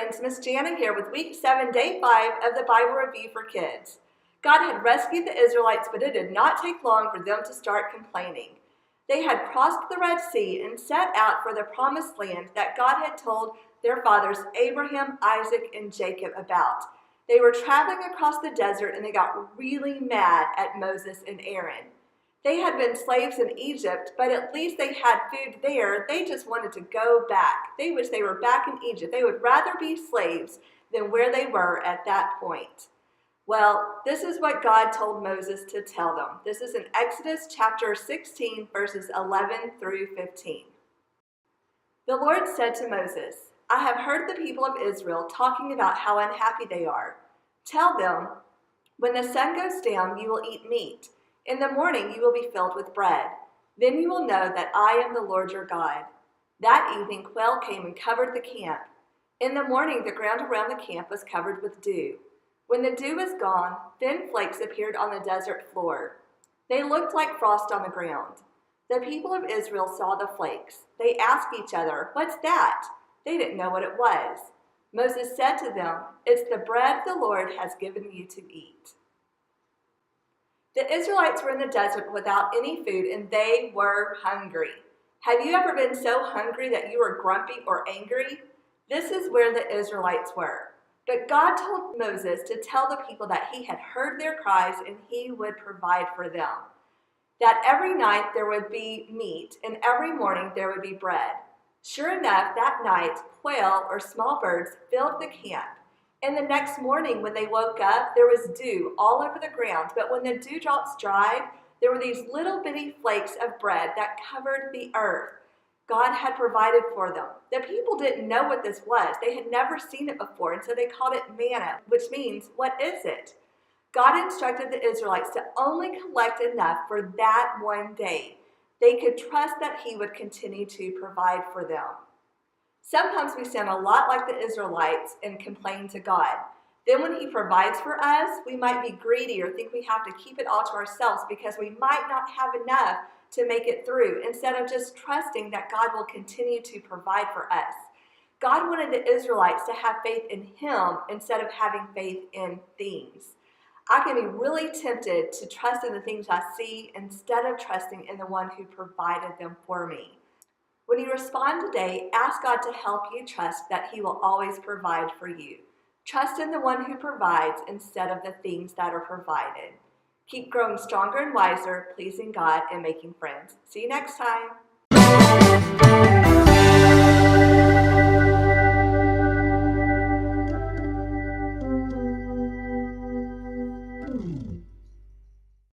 friends, Miss Jana here with Week 7, Day 5 of the Bible Review for Kids. God had rescued the Israelites, but it did not take long for them to start complaining. They had crossed the Red Sea and set out for the promised land that God had told their fathers Abraham, Isaac, and Jacob about. They were traveling across the desert and they got really mad at Moses and Aaron. They had been slaves in Egypt, but at least they had food there. They just wanted to go back. They wished they were back in Egypt. They would rather be slaves than where they were at that point. Well, this is what God told Moses to tell them. This is in Exodus chapter 16, verses 11 through 15. The Lord said to Moses, I have heard the people of Israel talking about how unhappy they are. Tell them, when the sun goes down, you will eat meat. In the morning you will be filled with bread. Then you will know that I am the Lord your God. That evening quail came and covered the camp. In the morning the ground around the camp was covered with dew. When the dew was gone, thin flakes appeared on the desert floor. They looked like frost on the ground. The people of Israel saw the flakes. They asked each other, "What's that?" They didn't know what it was. Moses said to them, "It's the bread the Lord has given you to eat." The Israelites were in the desert without any food, and they were hungry. Have you ever been so hungry that you were grumpy or angry? This is where the Israelites were. But God told Moses to tell the people that he had heard their cries and he would provide for them. That every night there would be meat, and every morning there would be bread. Sure enough, that night, quail or small birds filled the camp. And the next morning when they woke up, there was dew all over the ground. But when the dewdrops dried, there were these little bitty flakes of bread that covered the earth. God had provided for them. The people didn't know what this was. They had never seen it before, and so they called it manna, which means, what is it? God instructed the Israelites to only collect enough for that one day. They could trust that he would continue to provide for them. Sometimes we sound a lot like the Israelites and complain to God. Then when he provides for us, we might be greedy or think we have to keep it all to ourselves because we might not have enough to make it through, instead of just trusting that God will continue to provide for us. God wanted the Israelites to have faith in him instead of having faith in things. I can be really tempted to trust in the things I see instead of trusting in the one who provided them for me. When you respond today, ask God to help you trust that he will always provide for you. Trust in the one who provides instead of the things that are provided. Keep growing stronger and wiser, pleasing God and making friends. See you next time.